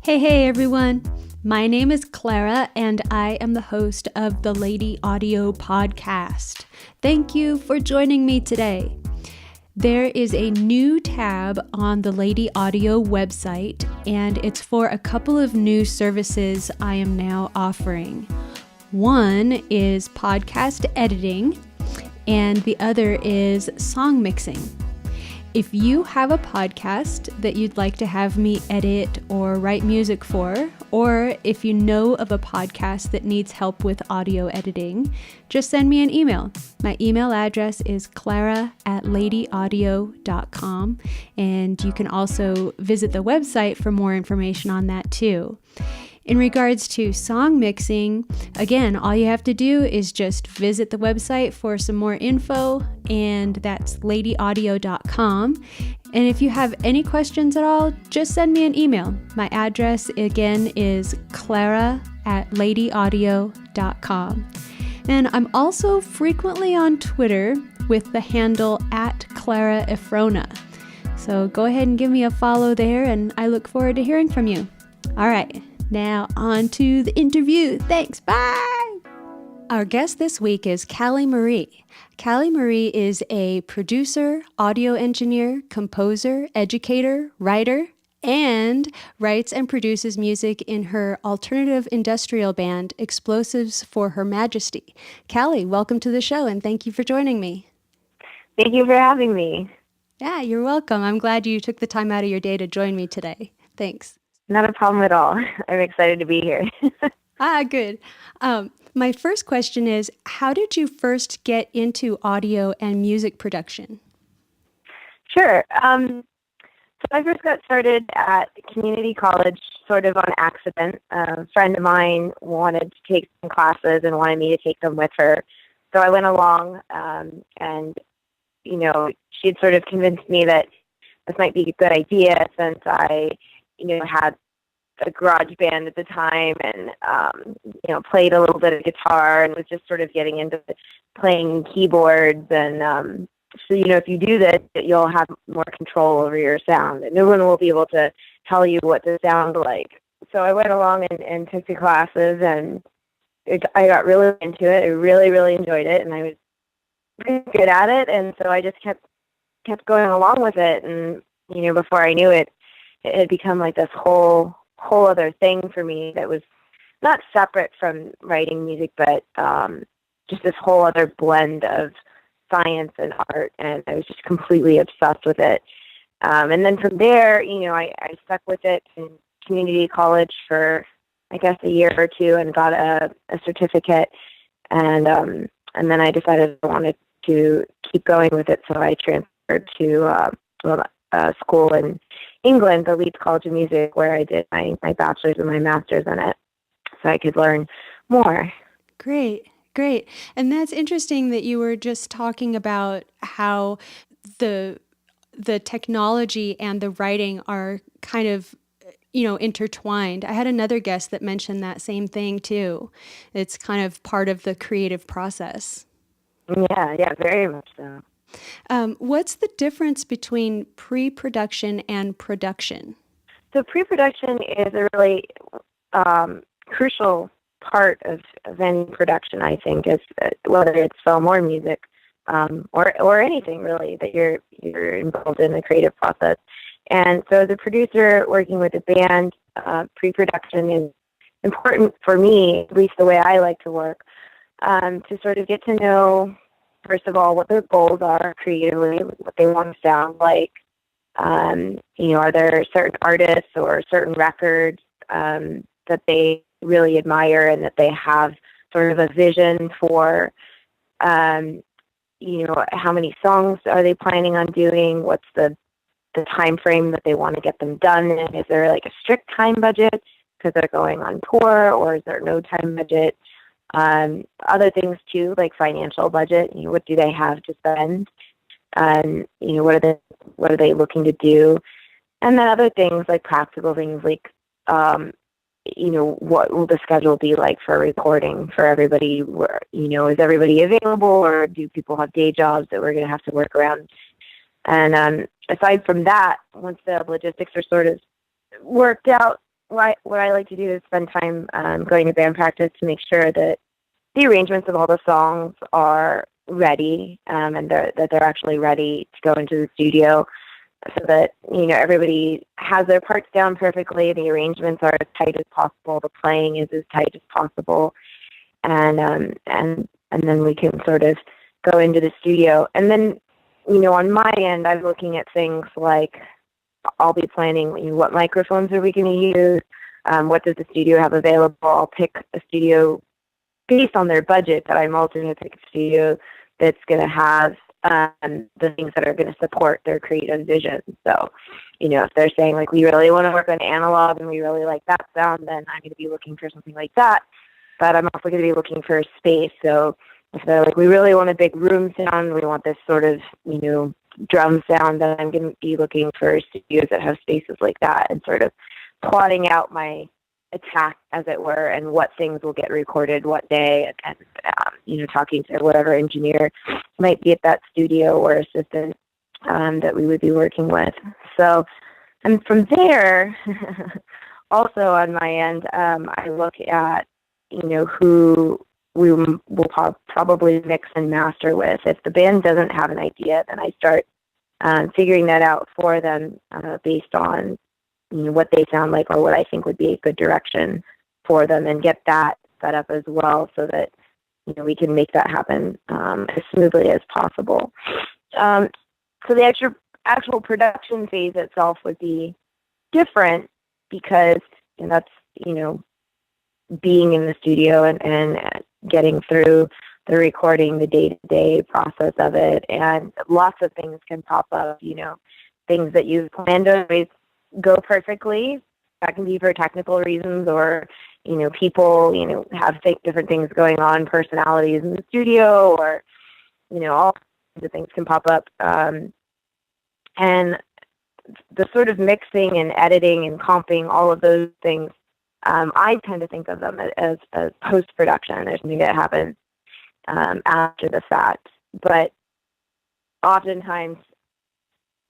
Hey everyone. My name is Clara and I am the host of the Lady Audio podcast. Thank you for joining me today. There is a new tab on the Lady Audio website and it's for a couple of new services I am now offering. One is podcast editing and the other is song mixing. If you have a podcast that you'd like to have me edit or write music for, or if you know of a podcast that needs help with audio editing, just send me an email. My email address is clara@ladyaudio.com, and you can also visit the website for more information on that too. In regards to song mixing, again, all you have to do is just visit the website for some more info, and that's ladyaudio.com. And if you have any questions at all, just send me an email. My address, again, is clara@ladyaudio.com. And I'm also frequently on Twitter with the handle @ClaraEfrona. So go ahead and give me a follow there, and I look forward to hearing from you. All right. Now on to the interview. Thanks. Bye. Our guest this week is Kallie Marie. Kallie Marie is a producer, audio engineer, composer, educator, writer, and writes and produces music in her alternative industrial band, Explosives for Her Majesty. Kallie, welcome to the show and thank you for joining me. Thank you for having me. Yeah, you're welcome. I'm glad you took the time out of your day to join me today. Thanks. Not a problem at all. I'm excited to be here. Good. My first question is, how did you first get into audio and music production? Sure. So I first got started at community college sort of on accident. A friend of mine wanted to take some classes and wanted me to take them with her. So I went along and, she had sort of convinced me that this might be a good idea since I had a garage band at the time and, played a little bit of guitar and was just sort of getting into playing keyboards. And so, if you do this, you'll have more control over your sound and no one will be able to tell you what to sound like. So I went along and took the classes and I got really into it. I really, really enjoyed it and I was pretty good at it. And so I just kept going along with it. And, before I knew it, it had become like this whole other thing for me that was not separate from writing music, but just this whole other blend of science and art, and I was just completely obsessed with it. And then from there, I stuck with it in community college for, I guess, a year or two and got a certificate, and then I decided I wanted to keep going with it, so I transferred to school in England, the Leeds College of Music, where I did my bachelor's and my master's in it, so I could learn more. Great. And that's interesting that you were just talking about how the technology and the writing are kind of, intertwined. I had another guest that mentioned that same thing too. It's kind of part of the creative process. Yeah, very much so. What's the difference between pre-production and production? So pre-production is a really crucial part of any production, I think, is whether it's film or music, or anything really that you're involved in the creative process. And so as a producer working with a band, pre-production is important for me, at least the way I like to work, to sort of get to know, first of all, what their goals are creatively, what they want to sound like. Are there certain artists or certain records that they really admire and that they have sort of a vision for? How many songs are they planning on doing? What's the time frame that they want to get them done in? Is there like a strict time budget because they're going on tour, or is there no time budget? Other things too, like financial budget. What do they have to spend? What are they looking to do? And then other things like practical things like, what will the schedule be like for recording for everybody? Is everybody available, or do people have day jobs that we're going to have to work around? And aside from that, once the logistics are sort of worked out, what I like to do is spend time going to band practice to make sure that the arrangements of all the songs are ready, and that they're actually ready to go into the studio, so that everybody has their parts down perfectly, the arrangements are as tight as possible, the playing is as tight as possible, and then we can sort of go into the studio. And then on my end, I'm looking at things like I'll be planning what microphones are we going to use, what does the studio have available. I'll pick a studio based on their budget, but I'm also going to pick a studio that's going to have the things that are going to support their creative vision. So, if they're saying like we really want to work on analog and we really like that sound, then I'm going to be looking for something like that. But I'm also going to be looking for space. So if they're like we really want a big room sound, we want this sort of drum sound, then I'm going to be looking for studios that have spaces like that, and sort of plotting out my attack, as it were, and what things will get recorded what day, and talking to whatever engineer might be at that studio or assistant that we would be working with. So, and from there, also on my end, I look at who we will probably mix and master with. If the band doesn't have an idea, then I start figuring that out for them based on what they sound like or what I think would be a good direction for them, and get that set up as well, so that we can make that happen as smoothly as possible. So the actual production phase itself would be different, because that's being in the studio and getting through the recording, the day-to-day process of it, and lots of things can pop up. Things that you've planned to always go perfectly. That can be for technical reasons, or people have different things going on, personalities in the studio, or all kinds of things can pop up. And the sort of mixing and editing and comping, all of those things, I tend to think of them as post-production. There's something that happens after the fact. But oftentimes,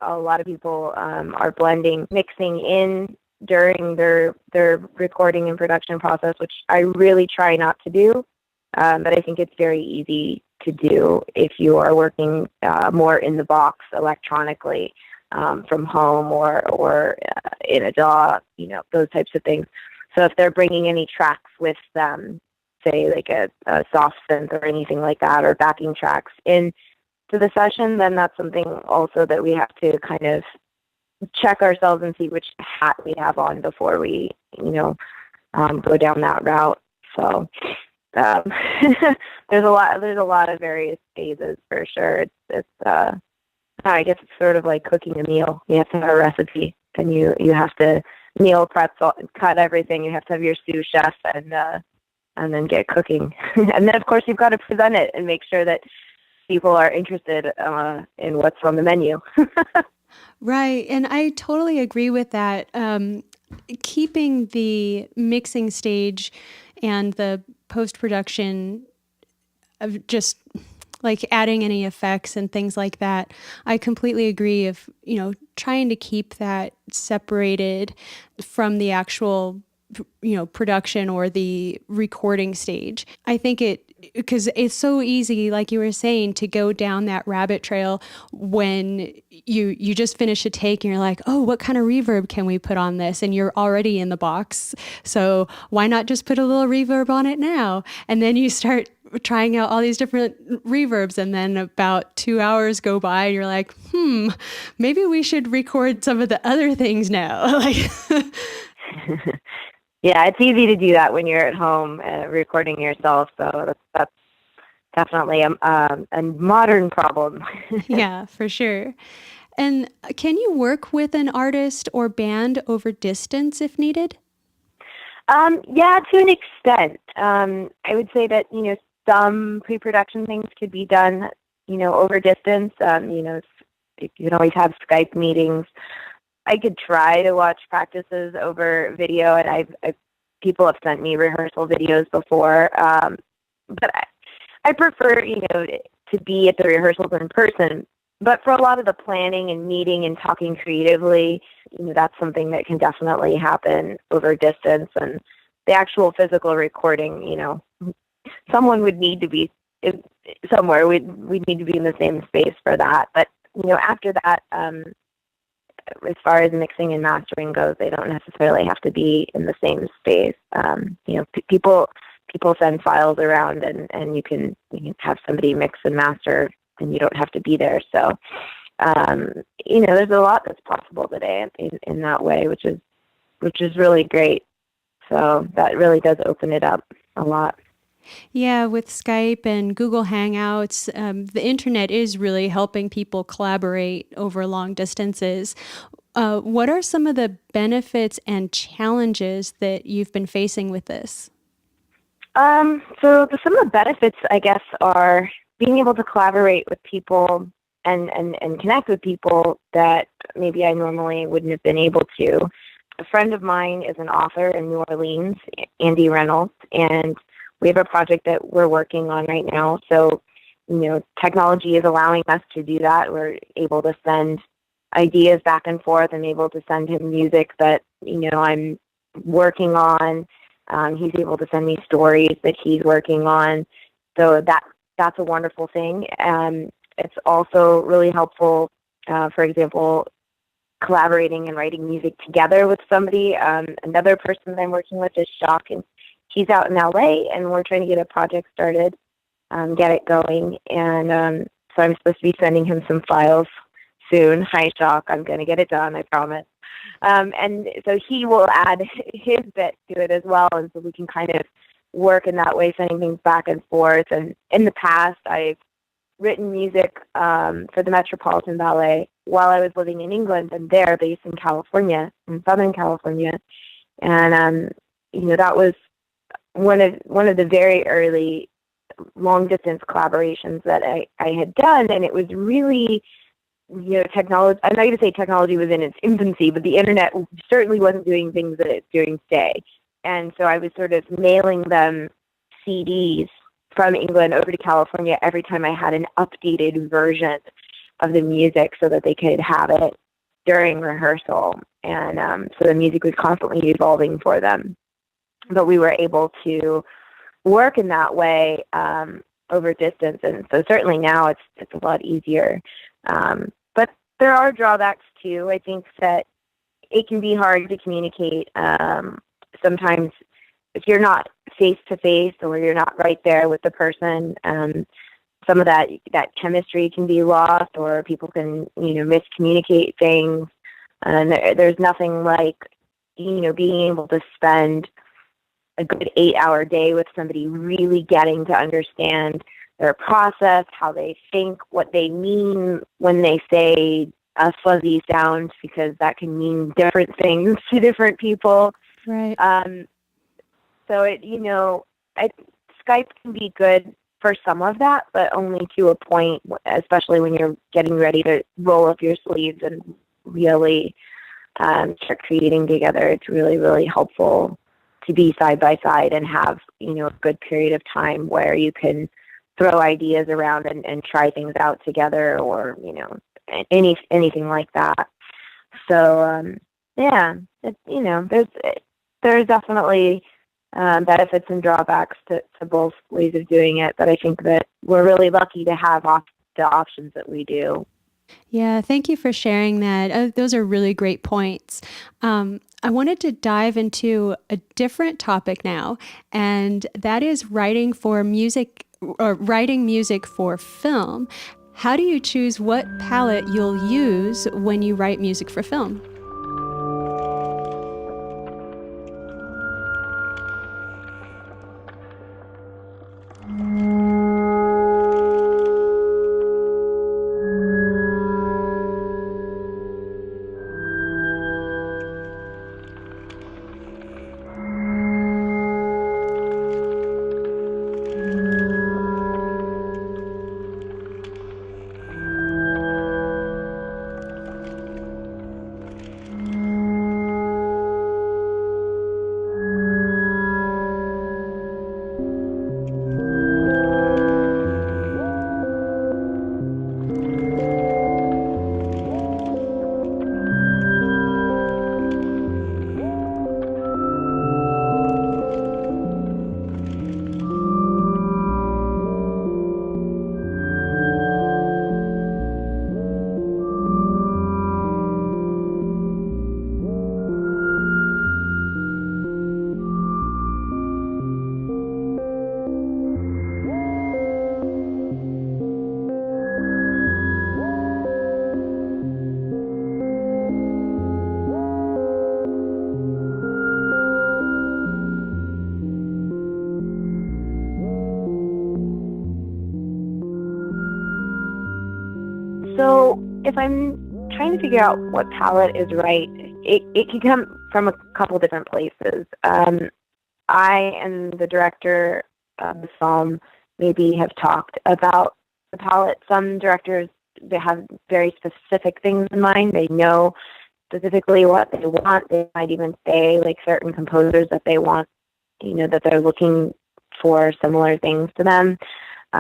a lot of people are blending mixing in during their recording and production process, which I really try not to do. But I think it's very easy to do if you are working more in the box electronically from home or in a DAW, those types of things. So if they're bringing any tracks with them, say like a soft synth or anything like that, or backing tracks into the session, then that's something also that we have to kind of check ourselves and see which hat we have on before we, go down that route. So there's a lot of various phases for sure. It's I guess it's sort of like cooking a meal. You have to have a recipe, and you have to meal prep, cut everything. You have to have your sous chef, and then get cooking. And then of course you've got to present it and make sure that people are interested in what's on the menu. Right. And I totally agree with that. Keeping the mixing stage and the post-production of just like adding any effects and things like that, I completely agree. If, trying to keep that separated from the actual production or the recording stage. I think because it's so easy, like you were saying, to go down that rabbit trail when you just finish a take and you're like, oh, what kind of reverb can we put on this? And you're already in the box. So why not just put a little reverb on it now? And then you start trying out all these different reverbs, and then about 2 hours go by and you're like, maybe we should record some of the other things now. Yeah, it's easy to do that when you're at home recording yourself. So that's definitely a modern problem. Yeah, for sure. And can you work with an artist or band over distance if needed? Yeah, to an extent. I would say that, some pre-production things could be done, over distance. You can always have Skype meetings. I could try to watch practices over video, and people have sent me rehearsal videos before. But I prefer, to be at the rehearsals in person, But for a lot of the planning and meeting and talking creatively, that's something that can definitely happen over distance. And the actual physical recording, someone would need to be somewhere. We'd need to be in the same space for that. But after that, as far as mixing and mastering goes, they don't necessarily have to be in the same space. People send files around, and you can have somebody mix and master, and you don't have to be there. So, there's a lot that's possible today in that way, which is really great. So that really does open it up a lot. Yeah, with Skype and Google Hangouts, the internet is really helping people collaborate over long distances. What are some of the benefits and challenges that you've been facing with this? Some of the benefits, I guess, are being able to collaborate with people and connect with people that maybe I normally wouldn't have been able to. A friend of mine is an author in New Orleans, Andy Reynolds, and we have a project that we're working on right now. So, technology is allowing us to do that. We're able to send ideas back and forth. I'm able to send him music that, I'm working on. He's able to send me stories that he's working on. So that's a wonderful thing. It's also really helpful, for example, collaborating and writing music together with somebody. Another person that I'm working with is Shock, and he's out in LA, and we're trying to get a project started, get it going. And so I'm supposed to be sending him some files soon. Hi, Shock. I'm going to get it done, I promise. And so he will add his bit to it as well, and so we can kind of work in that way, sending things back and forth. And in the past, I've written music for the Metropolitan Ballet while I was living in England, and they're based in California, in Southern California. And that was one of the very early long distance collaborations that I had done, and it was really, technology. I'm not going to say technology was in its infancy, but the internet certainly wasn't doing things that it's doing today. And so I was sort of mailing them CDs from England over to California every time I had an updated version of the music, so that they could have it during rehearsal. And so the music was constantly evolving for them. But we were able to work in that way over distance, and so certainly now it's a lot easier. But there are drawbacks too. I think that it can be hard to communicate sometimes if you're not face to face, or you're not right there with the person. Some of that chemistry can be lost, or people can miscommunicate things. And there's nothing like being able to spend a good 8-hour day with somebody, really getting to understand their process, how they think, what they mean when they say a fuzzy sound, because that can mean different things to different people. Right. So Skype can be good for some of that, but only to a point, especially when you're getting ready to roll up your sleeves and really start creating together. It's really, really helpful to be side by side and have, a good period of time where you can throw ideas around and try things out together, or, anything like that. So, there's definitely benefits and drawbacks to both ways of doing it, but I think that we're really lucky to have the options that we do. Yeah, thank you for sharing that. Those are really great points. I wanted to dive into a different topic now, and that is writing music for film. How do you choose what palette you'll use when you write music for film? So if I'm trying to figure out what palette is right, it can come from a couple different places. I and the director of the film maybe have talked about the palette. Some directors, they have very specific things in mind. They know specifically what they want. They might even say like certain composers that they want, that they're looking for similar things to them,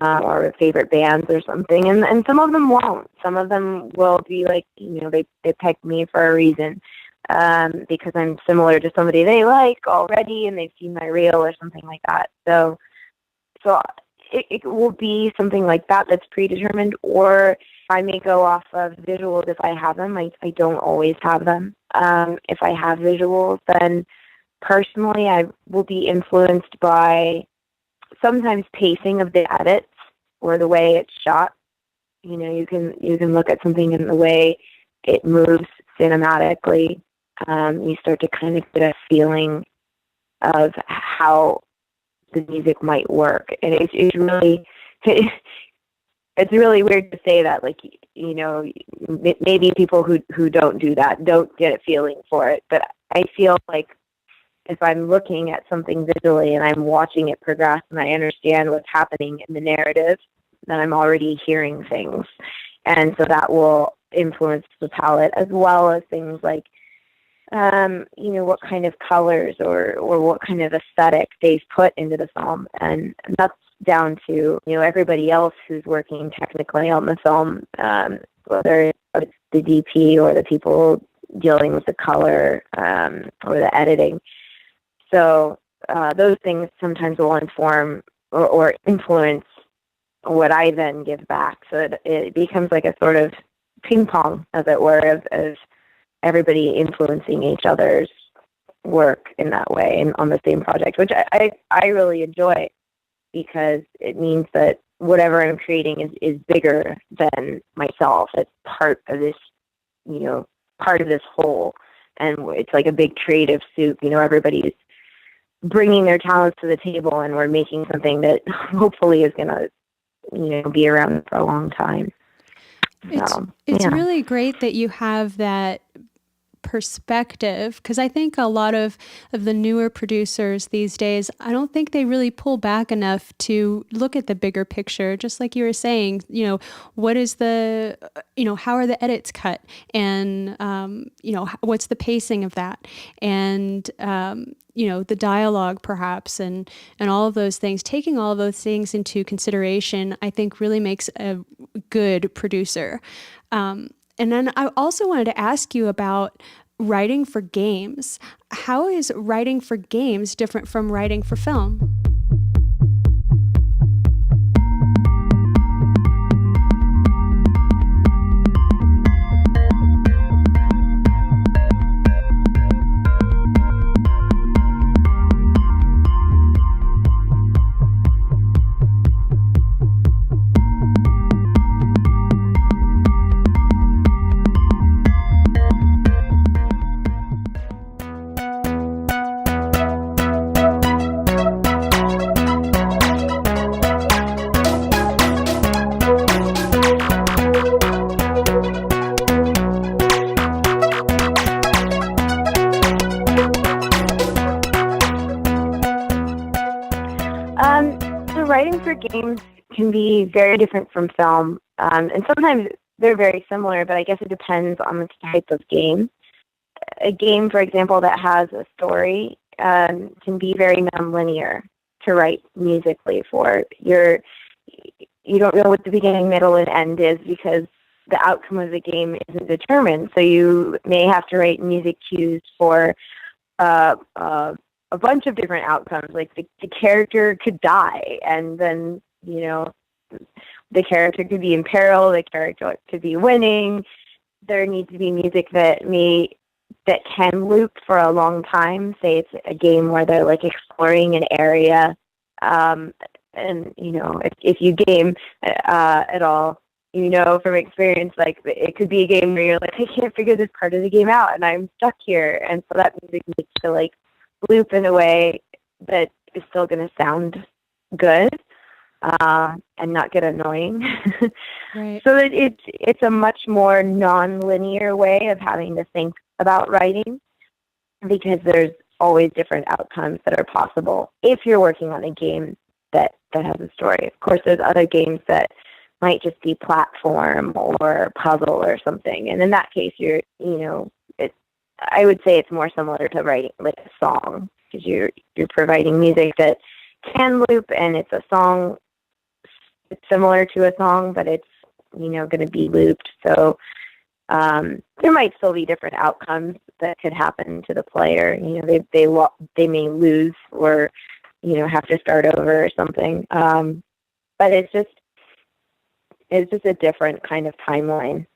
or favorite bands or something. And some of them won't. Some of them will be like, they picked me for a reason, because I'm similar to somebody they like already and they've seen my reel or something like that. So it will be something like that that's predetermined, or I may go off of visuals if I have them. I don't always have them. If I have visuals, then personally I will be influenced by sometimes pacing of the edits or the way it's shot. You can look at something in the way it moves cinematically. You start to kind of get a feeling of how the music might work, and it's really it's really weird to say that. Like, maybe people who don't do that don't get a feeling for it, but I feel like if I'm looking at something visually and I'm watching it progress and I understand what's happening in the narrative, then I'm already hearing things, and so that will influence the palette, as well as things like what kind of colors or what kind of aesthetic they've put into the film. And that's down to, everybody else who's working technically on the film, whether it's the DP or the people dealing with the color, or the editing. So those things sometimes will inform or influence what I then give back. So it becomes like a sort of ping pong, as it were, of everybody influencing each other's work in that way and on the same project, which I really enjoy, because it means that whatever I'm creating is bigger than myself. It's part of this, part of this whole, and it's like a big creative soup. Everybody's bringing their talents to the table, and we're making something that hopefully is going to, be around for a long time. It's really great that you have that perspective, because I think a lot of the newer producers these days, I don't think they really pull back enough to look at the bigger picture. Just like you were saying, what is the, how are the edits cut, and what's the pacing of that, and the dialogue perhaps, and all of those things. Taking all of those things into consideration, I think, really makes a good producer. And then I also wanted to ask you about writing for games. How is writing for games different from writing for film? So writing for games can be very different from film, and sometimes they're very similar, but I guess it depends on the type of game. A game, for example, that has a story can be very nonlinear to write musically for. You don't know what the beginning, middle, and end is, because the outcome of the game isn't determined. So you may have to write music cues for a bunch of different outcomes. Like the character could die, and then the character could be in peril, the character could be winning. There needs to be music that can loop for a long time. Say it's a game where they're like exploring an area, and if you game at all, from experience, like it could be a game where you're like, I can't figure this part of the game out, and I'm stuck here, and so that music needs to like loop in a way that is still going to sound good. and not get annoying. Right. So that it's a much more non-linear way of having to think about writing, because there's always different outcomes that are possible if you're working on a game that has a story. Of course, there's other games that might just be platform or puzzle or something, and in that case, I would say it's more similar to writing like a song, because you're providing music that can loop, and it's a song. It's similar to a song, but it's going to be looped. So there might still be different outcomes that could happen to the player. They may lose or have to start over or something. But it's just a different kind of timeline,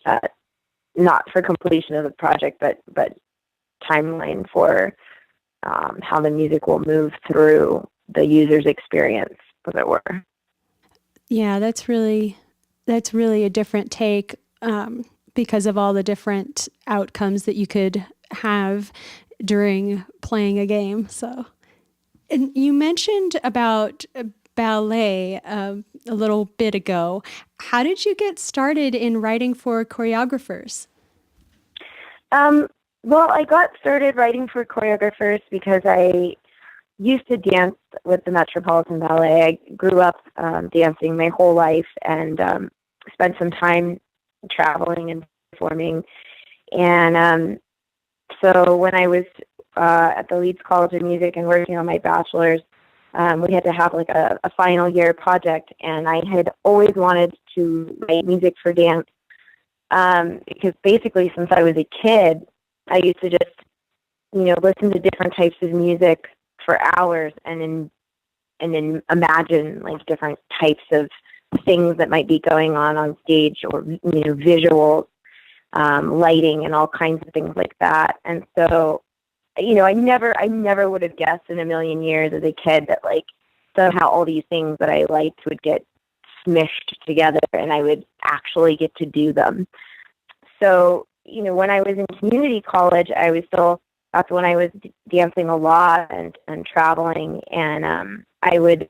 not for completion of the project, but timeline for how the music will move through the user's experience, as it were. Yeah, that's really a different take, because of all the different outcomes that you could have during playing a game. So, and you mentioned about ballet a little bit ago. How did you get started in writing for choreographers? Well, I got started writing for choreographers because I used to dance with the Metropolitan Ballet. I grew up dancing my whole life, and spent some time traveling and performing. And so when I was at the Leeds College of Music and working on my bachelor's, we had to have like a final year project, and I had always wanted to write music for dance, because basically since I was a kid, I used to just, listen to different types of music for hours, and then imagine like different types of things that might be going on stage, or visuals, lighting, and all kinds of things like that. And so, I never would have guessed in a million years as a kid that like somehow all these things that I liked would get smished together, and I would actually get to do them. So, when I was in community college, that's when I was dancing a lot and traveling, and I would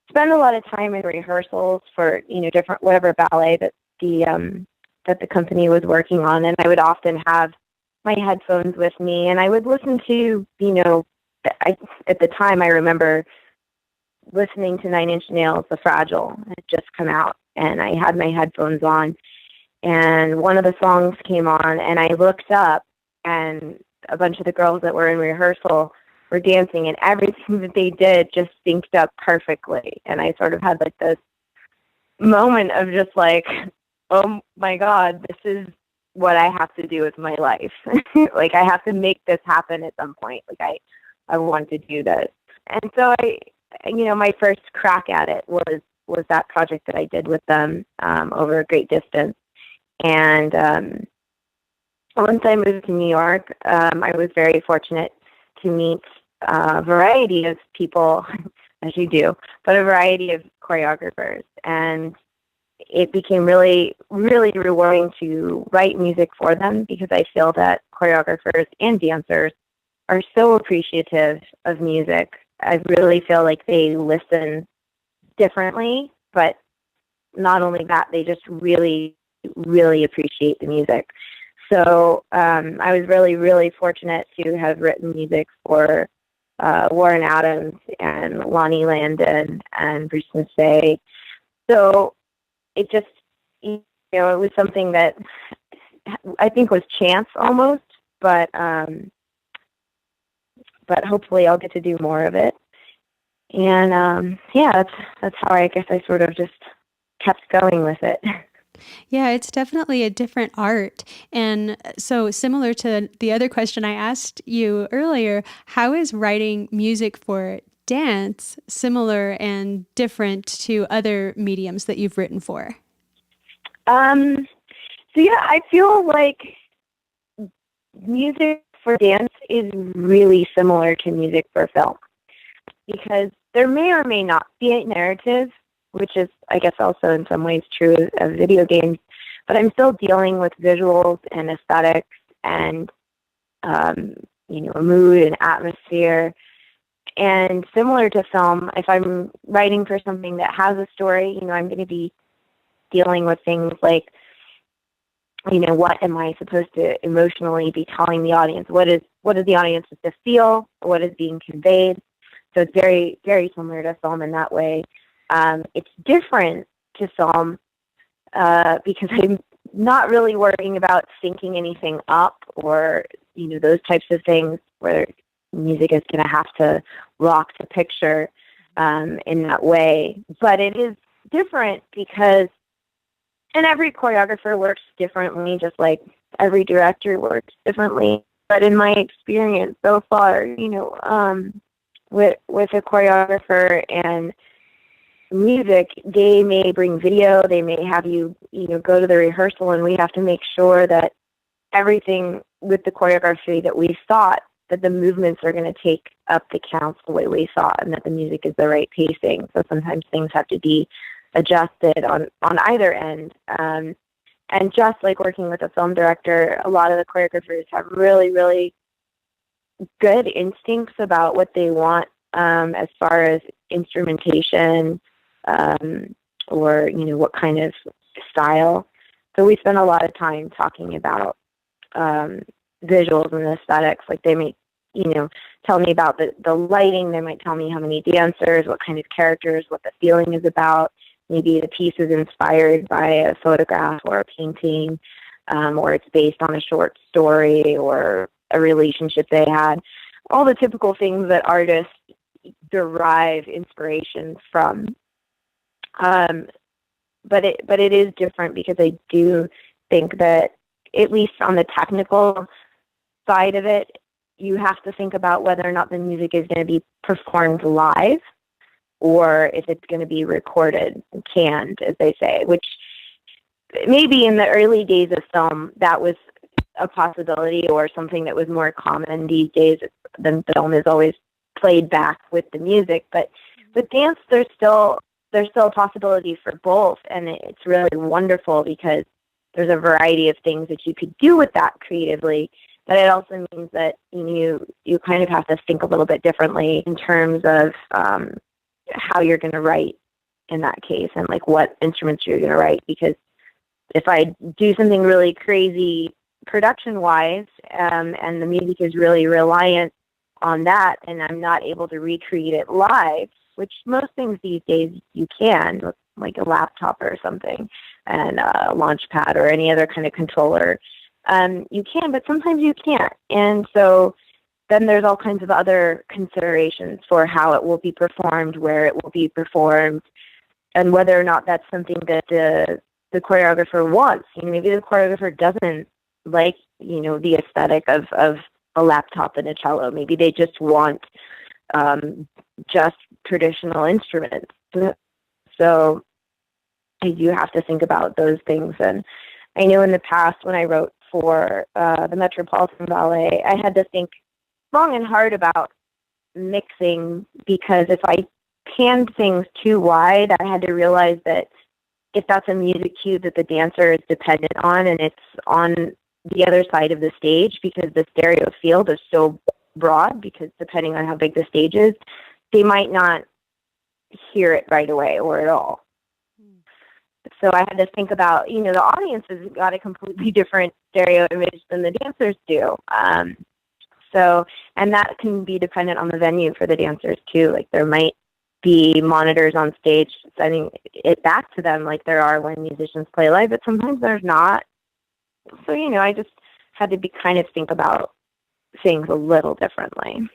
spend a lot of time in rehearsals for different whatever ballet that the company was working on, and I would often have my headphones with me, and I would listen to at the time I remember listening to 9 Inch Nails' The Fragile. It had just come out, and I had my headphones on, and one of the songs came on, and I looked up, and a bunch of the girls that were in rehearsal were dancing, and everything that they did just synced up perfectly. And I sort of had like this moment of just like, oh my God, this is what I have to do with my life. Like, I have to make this happen at some point. Like, I want to do this. And so my first crack at it was that project that I did with them over a great distance. And once I moved to New York, I was very fortunate to meet a variety of people, as you do, but a variety of choreographers. And it became really, really rewarding to write music for them, because I feel that choreographers and dancers are so appreciative of music. I really feel like they listen differently, but not only that, they just really, really appreciate the music. So I was really, really fortunate to have written music for Warren Adams and Lonnie Landon and Bruce Massey. So it just, it was something that I think was chance almost, but hopefully I'll get to do more of it. And that's how I guess I sort of just kept going with it. Yeah, it's definitely a different art. And so, similar to the other question I asked you earlier, how is writing music for dance similar and different to other mediums that you've written for? I feel like music for dance is really similar to music for film, because there may or may not be a narrative, which is, I guess, also in some ways true of video games, but I'm still dealing with visuals and aesthetics and, a mood and atmosphere. And similar to film, if I'm writing for something that has a story, I'm going to be dealing with things like, what am I supposed to emotionally be telling the audience? What is the audience supposed to feel? What is being conveyed? So it's very, very similar to film in that way. It's different to film because I'm not really worrying about syncing anything up or, those types of things where music is going to have to rock the picture in that way. But it is different because, and every choreographer works differently, just like every director works differently. But in my experience so far, with a choreographer and music, they may bring video, they may have you, go to the rehearsal, and we have to make sure that everything with the choreography that we thought, that the movements are going to take up the counts the way we thought, and that the music is the right pacing. So sometimes things have to be adjusted on either end. And just like working with a film director, a lot of the choreographers have really, really good instincts about what they want as far as instrumentation or, what kind of style. So we spend a lot of time talking about visuals and aesthetics. Like they may, tell me about the lighting. They might tell me how many dancers, what kind of characters, what the feeling is about. Maybe the piece is inspired by a photograph or a painting, or it's based on a short story or a relationship they had. All the typical things that artists derive inspiration from. But it is different because I do think that, at least on the technical side of it, you have to think about whether or not the music is going to be performed live or if it's going to be recorded, canned, as they say, which maybe in the early days of film, that was a possibility or something that was more common. These days, the film is always played back with the music. But with dance, there's still a possibility for both, and it's really wonderful because there's a variety of things that you could do with that creatively. But it also means that you kind of have to think a little bit differently in terms of how you're going to write in that case, and like what instruments you're going to write. Because if I do something really crazy production-wise, and the music is really reliant on that, and I'm not able to recreate it live, which most things these days you can, like a laptop or something, and a launch pad or any other kind of controller. You can, but sometimes you can't. And so then there's all kinds of other considerations for how it will be performed, where it will be performed, and whether or not that's something that the choreographer wants. Maybe the choreographer doesn't like, the aesthetic of a laptop and a cello. Maybe they just want just traditional instruments. So you have to think about those things. And I know in the past when I wrote for the Metropolitan Ballet, I had to think long and hard about mixing, because if I panned things too wide, I had to realize that if that's a music cue that the dancer is dependent on, and it's on the other side of the stage, because the stereo field is so broad, because depending on how big the stage is, they might not hear it right away or at all. So I had to think about, the audience has got a completely different stereo image than the dancers do. And that can be dependent on the venue for the dancers too. Like there might be monitors on stage sending it back to them like there are when musicians play live, but sometimes there's not. So, I just had to think about things a little differently.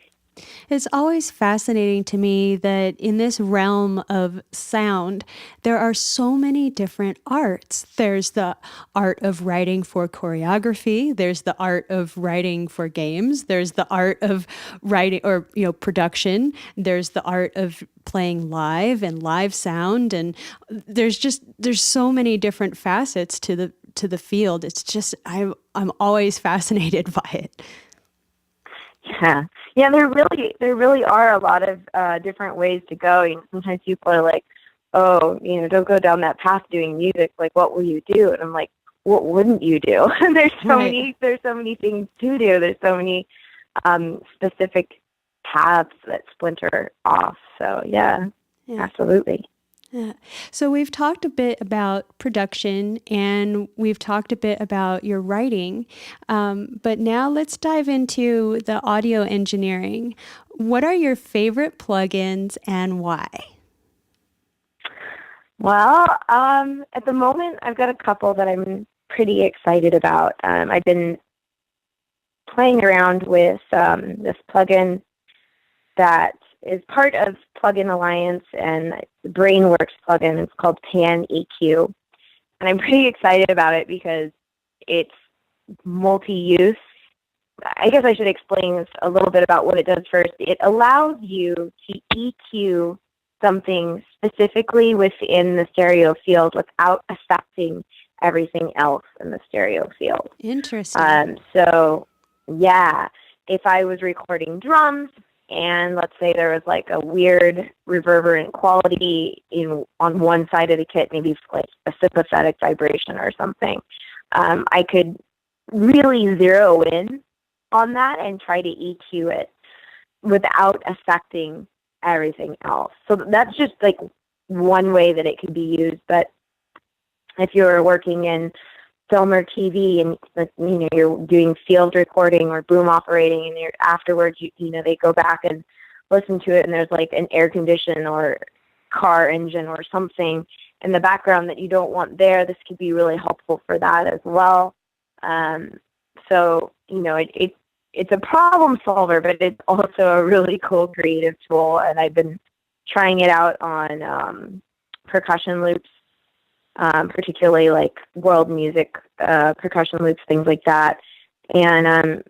It's always fascinating to me that in this realm of sound, there are so many different arts. There's the art of writing for choreography. There's the art of writing for games. There's the art of writing or, production. There's the art of playing live and live sound. And there's so many different facets to the field. It's just, I'm always fascinated by it. Yeah, there really are a lot of different ways to go. Sometimes people are like, "Oh, don't go down that path doing music. Like, what will you do?" And I'm like, "What wouldn't you do?" There's so many things to do. There's so many specific paths that splinter off. So yeah. Absolutely. Yeah. So we've talked a bit about production and we've talked a bit about your writing, but now let's dive into the audio engineering. What are your favorite plugins and why? Well, at the moment, I've got a couple that I'm pretty excited about. I've been playing around with this plugin that is part of Plugin Alliance and the BrainWorks plugin. It's called Pan EQ. And I'm pretty excited about it because it's multi-use. I guess I should explain a little bit about what it does first. It allows you to EQ something specifically within the stereo field without affecting everything else in the stereo field. Interesting. So, yeah, if I was recording drums, and let's say there was like a weird reverberant quality on one side of the kit, maybe like a sympathetic vibration or something, I could really zero in on that and try to EQ it without affecting everything else. So that's just like one way that it could be used. But if you're working in film or TV and you're doing field recording or boom operating, and afterwards they go back and listen to it, and there's like an air condition or car engine or something in the background that you don't want there, this could be really helpful for that as well. So it's a problem solver, but it's also a really cool creative tool, and I've been trying it out on percussion loops, particularly like world music percussion loops, things like that. And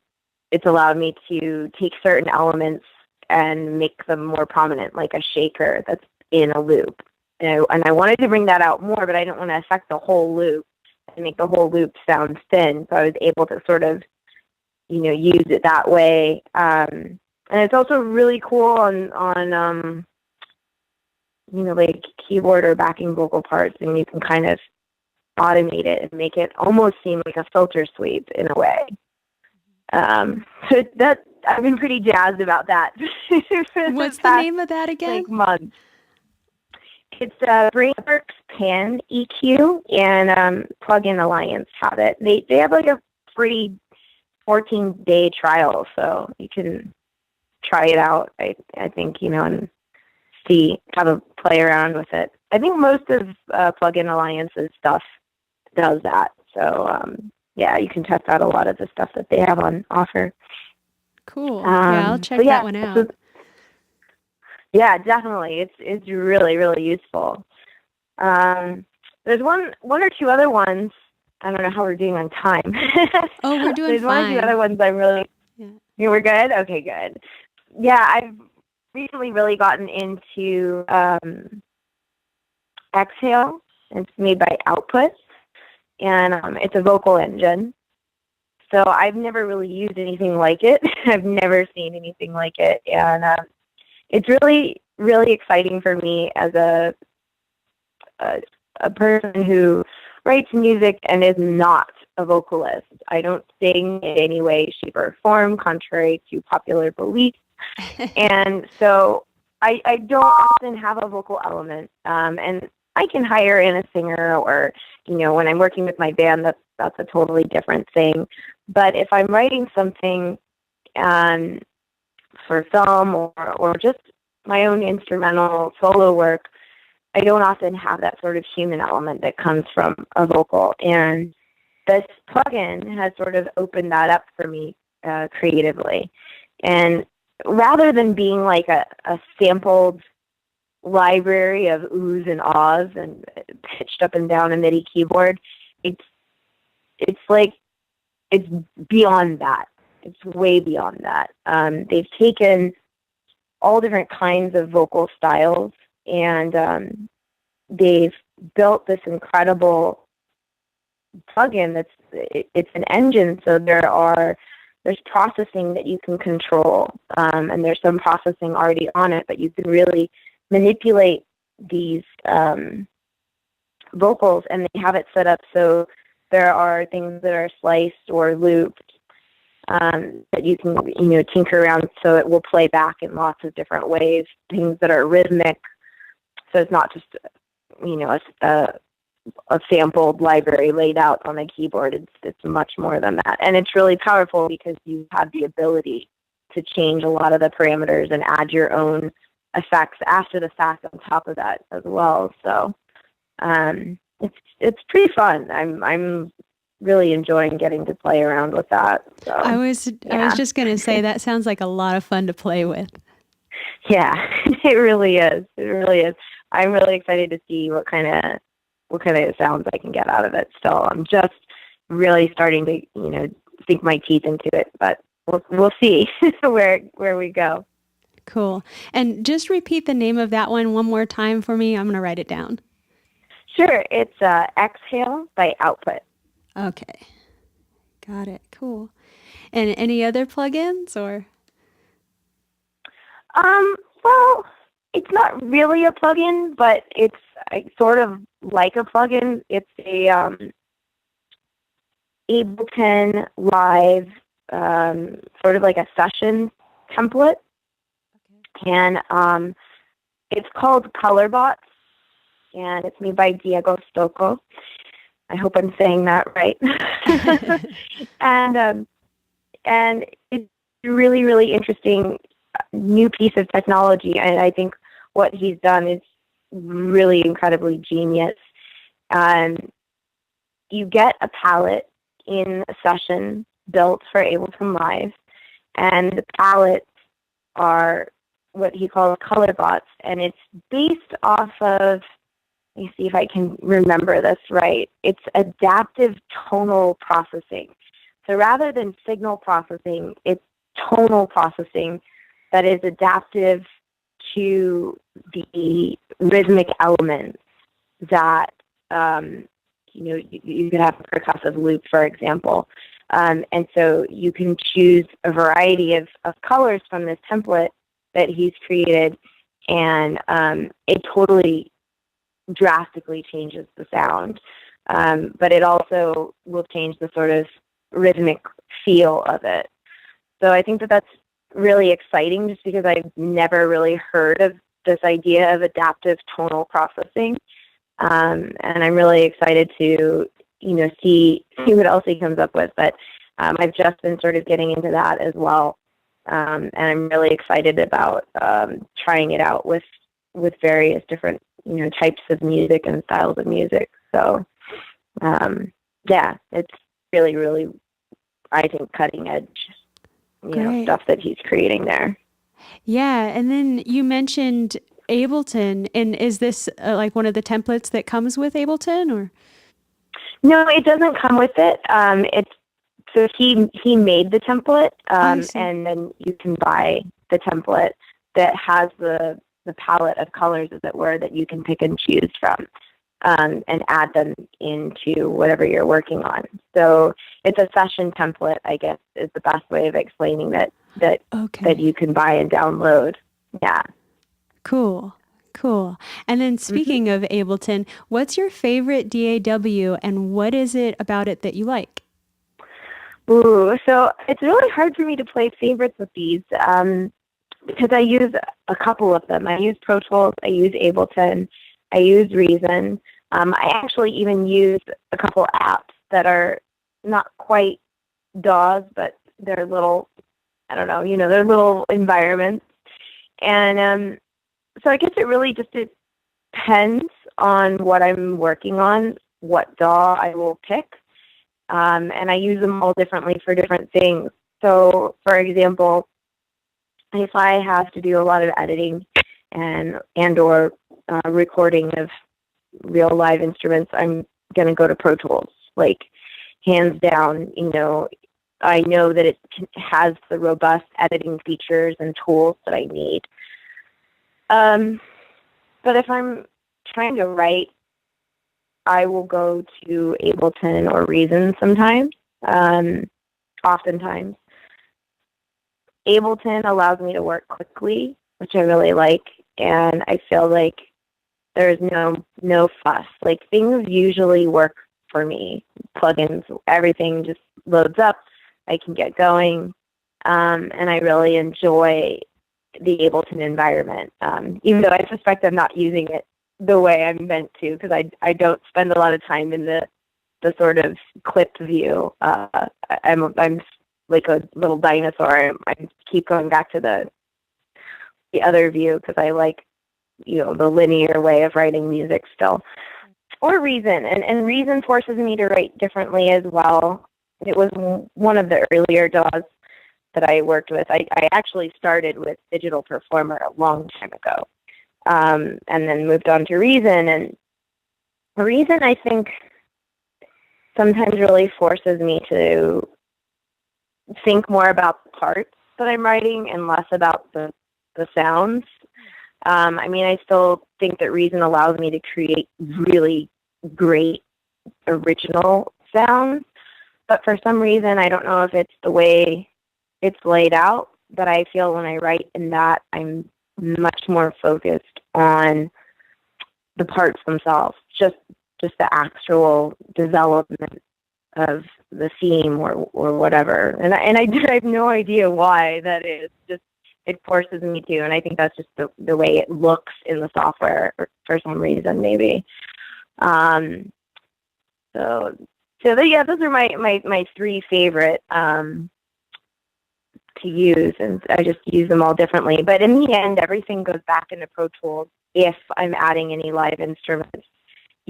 it's allowed me to take certain elements and make them more prominent, like a shaker that's in a loop. And I wanted to bring that out more, but I didn't want to affect the whole loop and make the whole loop sound thin. So I was able to sort of, use it that way. And it's also really cool on like keyboard or backing vocal parts, and you can kind of automate it and make it almost seem like a filter sweep in a way. So that I've been pretty jazzed about that. What's the name of that again? Like months. It's BrainWorks Pan EQ, and Plugin Alliance have it. They have like a free 14-day trial, so you can try it out. I think and see how to play around with it. I think most of Plugin Alliance's stuff does that. So yeah, you can test out a lot of the stuff that they have on offer. Cool. Yeah, I'll check that one out. Yeah, definitely. It's really, really useful. There's one or two other ones. I don't know how we're doing on time. Oh, we're doing There's fine. one or two other ones I'm really... Yeah. We're good? Okay, good. Yeah, I've recently really gotten into Exhale. It's made by Output, and it's a vocal engine. So I've never really used anything like it. I've never seen anything like it, and it's really, really exciting for me as a person who writes music and is not a vocalist. I don't sing in any way, shape, or form, contrary to popular belief. And so I don't often have a vocal element. And I can hire in a singer, or, when I'm working with my band, that's a totally different thing. But if I'm writing something for film or just my own instrumental solo work, I don't often have that sort of human element that comes from a vocal. And this plugin has sort of opened that up for me creatively. And rather than being like a sampled library of oohs and ahs and pitched up and down a MIDI keyboard, it's beyond that. It's way beyond that. They've taken all different kinds of vocal styles, and they've built this incredible plugin it's an engine. So there's processing that you can control, and there's some processing already on it, but you can really manipulate these vocals, and they have it set up so there are things that are sliced or looped that you can, tinker around so it will play back in lots of different ways, things that are rhythmic. So it's not just, a sampled library laid out on a keyboard. It's much more than that. And it's really powerful because you have the ability to change a lot of the parameters and add your own effects after the fact on top of that as well. So it's pretty fun. I'm really enjoying getting to play around with that. So I was just going to say that sounds like a lot of fun to play with. Yeah, it really is. It really is. I'm really excited to see what kind of sounds I can get out of it. Still, I'm just really starting to sink my teeth into it, but we'll see where we go. Cool. And just repeat the name of that one more time for me. I'm going to write it down. Sure. It's Exhale by Output. Okay. Got it. Cool. And any other plugins or? Well, it's not really a plugin, but it's sort of like a plugin. It's a Ableton Live, sort of like a session template. Okay. And it's called Colorbots, and it's made by Diego Stocco. I hope I'm saying that right. And it's a really, really interesting new piece of technology, and I think what he's done is really incredibly genius. You get a palette in a session built for Ableton Live, and the palettes are what he calls color bots, and it's based off of, let me see if I can remember this right, it's adaptive tonal processing. So rather than signal processing, it's tonal processing that is adaptive to the rhythmic elements that, you could have a percussive loop, for example. And so you can choose a variety of colors from this template that he's created, and it totally drastically changes the sound. But it also will change the sort of rhythmic feel of it. So I think that's really exciting, just because I've never really heard of this idea of adaptive tonal processing. And I'm really excited to, see what else he comes up with. But I've just been sort of getting into that as well. And I'm really excited about trying it out with various different, types of music and styles of music. So, yeah, it's really, really, I think, cutting edge, stuff that he's creating there. Yeah, and then you mentioned Ableton, and is this like one of the templates that comes with Ableton, or? No, it doesn't come with it. So he made the template, and then you can buy the template that has the palette of colors, as it were, that you can pick and choose from, and add them into whatever you're working on. So it's a session template, I guess, is the best way of explaining that you can buy and download. Yeah. Cool. And then speaking of Ableton, what's your favorite DAW, and what is it about it that you like? Ooh, so it's really hard for me to play favorites with these, because I use a couple of them. I use Pro Tools, I use Ableton, I use Reason. I actually even use a couple apps that are not quite DAWs, but they're little, I don't know, they're little environments. And so I guess it really just depends on what I'm working on, what DAW I will pick. And I use them all differently for different things. So, for example, if I have to do a lot of editing and or recording of real live instruments, I'm going to go to Pro Tools. Like, hands down, I know that it has the robust editing features and tools that I need. But if I'm trying to write, I will go to Ableton or Reason sometimes, oftentimes. Ableton allows me to work quickly, which I really like, and I feel like there's no fuss. Like, things usually work for me. Plugins, everything just loads up. I can get going. And I really enjoy the Ableton environment, even though I suspect I'm not using it the way I'm meant to, because I don't spend a lot of time in the sort of clipped view. I'm like a little dinosaur. I keep going back to the other view because I like, the linear way of writing music still. Or Reason, and Reason forces me to write differently as well. It was one of the earlier DAWs that I worked with. I actually started with Digital Performer a long time ago, and then moved on to Reason. And Reason, I think, sometimes really forces me to think more about the parts that I'm writing and less about the sounds. I still think that Reason allows me to create really great original sounds, but for some reason, I don't know if it's the way it's laid out, but I feel when I write in that, I'm much more focused on the parts themselves, just the actual development of the theme or whatever. And I have no idea why that is. Just it forces me to, and I think that's just the way it looks in the software for some reason, maybe. So yeah, those are my three favorite to use, and I just use them all differently. But in the end, everything goes back into Pro Tools if I'm adding any live instruments.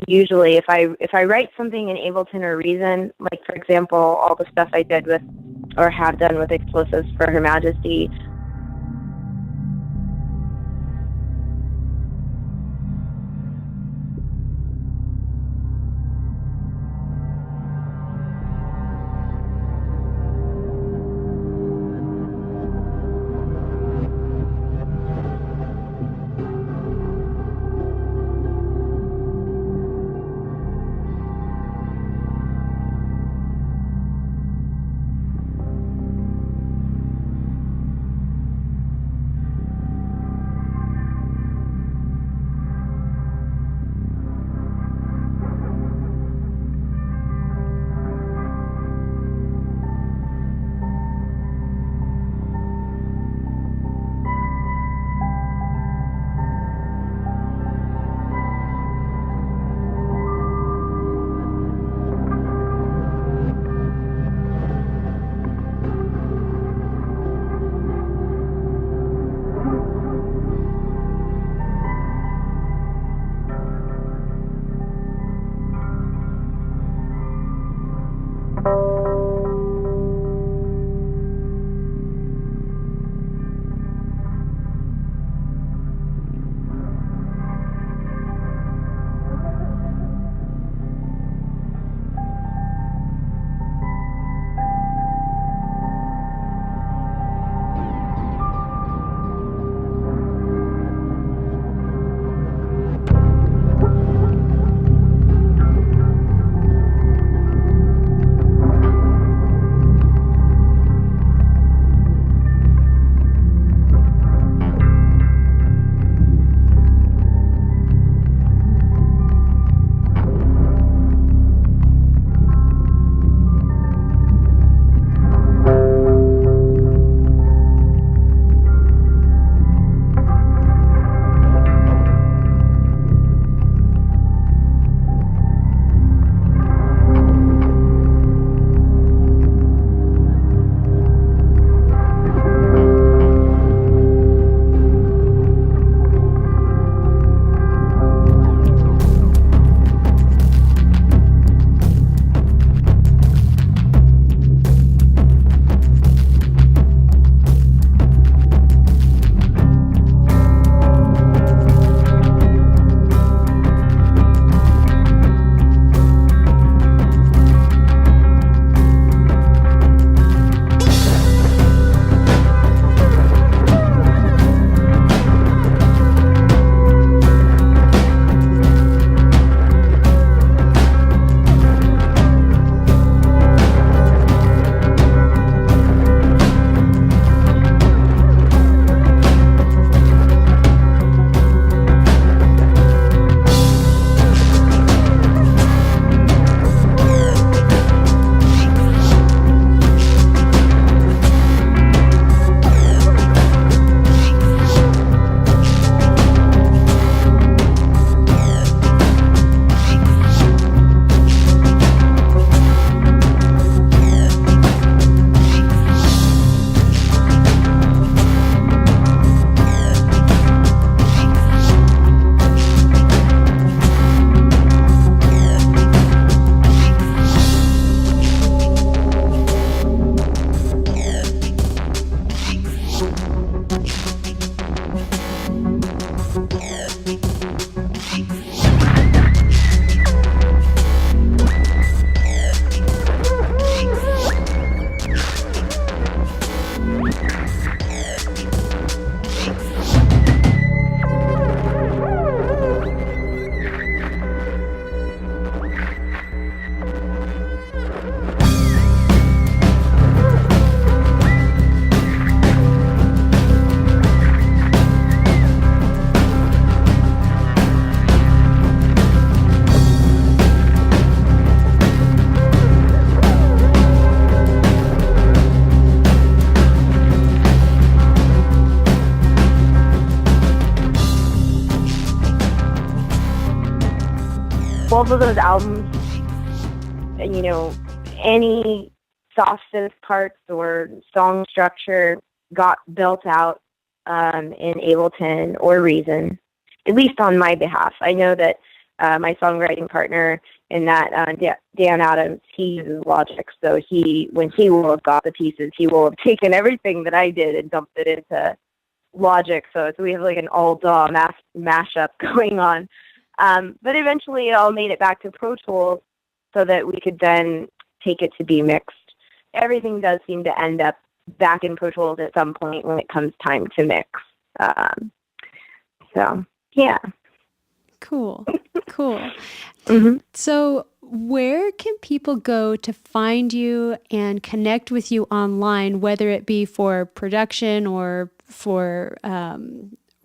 Usually, if I write something in Ableton or Reason, like for example, all the stuff I did with or have done with explosives for Her Majesty. both of those albums, any softest parts or song structure got built out in Ableton or Reason, at least on my behalf. I know that my songwriting partner in that, Dan Adams, he uses Logic. So when he will have got the pieces, he will have taken everything that I did and dumped it into Logic. So we have like an all-DAW mashup going on. But eventually it all made it back to Pro Tools so that we could then take it to be mixed. Everything does seem to end up back in Pro Tools at some point when it comes time to mix. So, yeah. Cool. Mm-hmm. So where can people go to find you and connect with you online, whether it be for production or for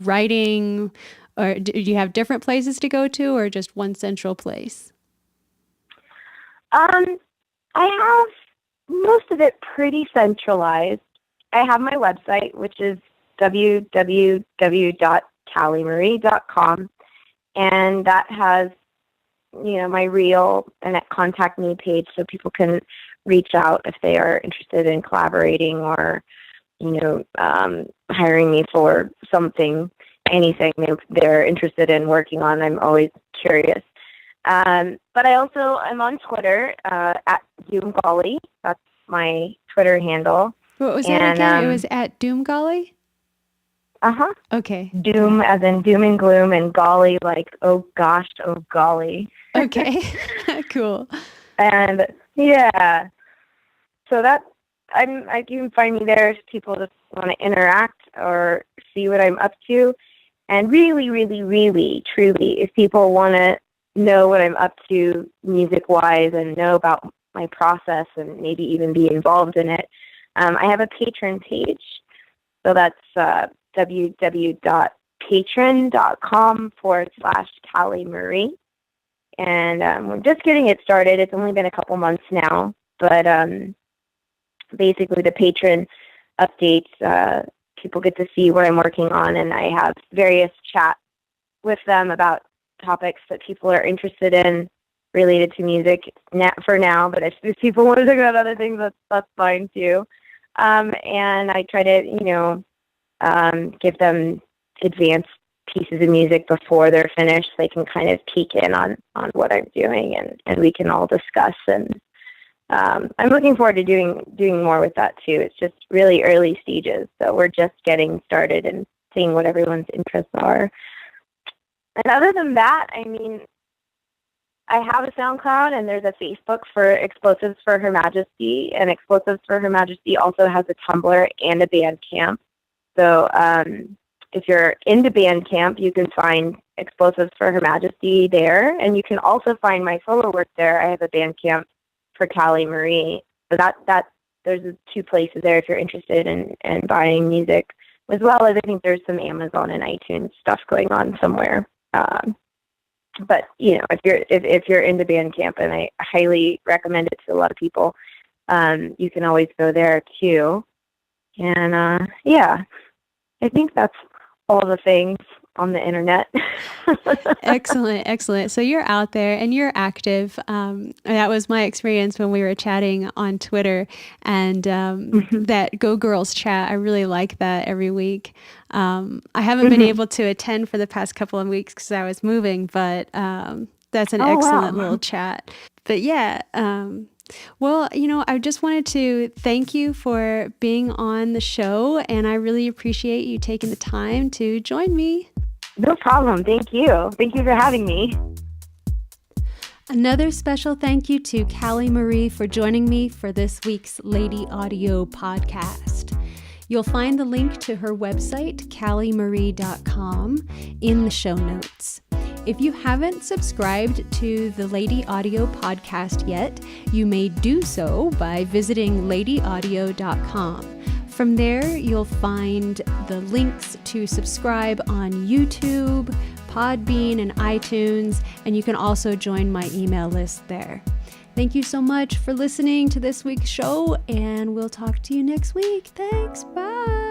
writing, or do you have different places to go to, or just one central place? I have most of it pretty centralized. I have my website, which is www.kalliemarie.com, and that has, my reel and a contact me page, so people can reach out if they are interested in collaborating or, hiring me for something, anything they're interested in working on. I'm always curious. But I also am on Twitter at Kallie. That's my Twitter handle. What was that again? It was at Kallie? Uh-huh. Okay. Doom as in doom and gloom, and golly like, oh gosh, oh golly. Okay. Cool. And yeah. So you can find me there if people just want to interact or see what I'm up to. And really, really, really, truly, if people want to know what I'm up to music-wise and know about my process and maybe even be involved in it, I have a Patreon page. So that's www.patreon.com/Kallie Marie. And we're just getting it started. It's only been a couple months now. But basically the Patreon updates, people get to see what I'm working on. And I have various chats with them about topics that people are interested in related to music for now. But if people want to talk about other things, that's fine too. And I try to, give them advanced pieces of music before they're finished. So they can kind of peek in on what I'm doing, and we can all discuss. And I'm looking forward to doing more with that too. It's just really early stages, so we're just getting started and seeing what everyone's interests are. And other than that, I mean, I have a SoundCloud, and there's a Facebook for Explosives for Her Majesty, and Explosives for Her Majesty also has a Tumblr and a Bandcamp. So if you're into Bandcamp, you can find Explosives for Her Majesty there, and you can also find my solo work there. I have a Bandcamp for Kallie Marie. So that there's two places there if you're interested in buying music, as well as I think there's some Amazon and iTunes stuff going on somewhere. But if you're into Bandcamp, and I highly recommend it to a lot of people, you can always go there too. And I think that's all the things on the internet. Excellent. So you're out there and you're active. That was my experience when we were chatting on Twitter, and that Go Girls chat. I really like that every week. I haven't been able to attend for the past couple of weeks because I was moving, but that's an excellent little chat. But yeah, well, I just wanted to thank you for being on the show, and I really appreciate you taking the time to join me. No problem. Thank you. Thank you for having me. Another special thank you to Kallie Marie for joining me for this week's Lady Audio podcast. You'll find the link to her website, kalliemarie.com, in the show notes. If you haven't subscribed to the Lady Audio podcast yet, you may do so by visiting ladyaudio.com. From there, you'll find the links to subscribe on YouTube, Podbean, and iTunes, and you can also join my email list there. Thank you so much for listening to this week's show, and we'll talk to you next week. Thanks. Bye.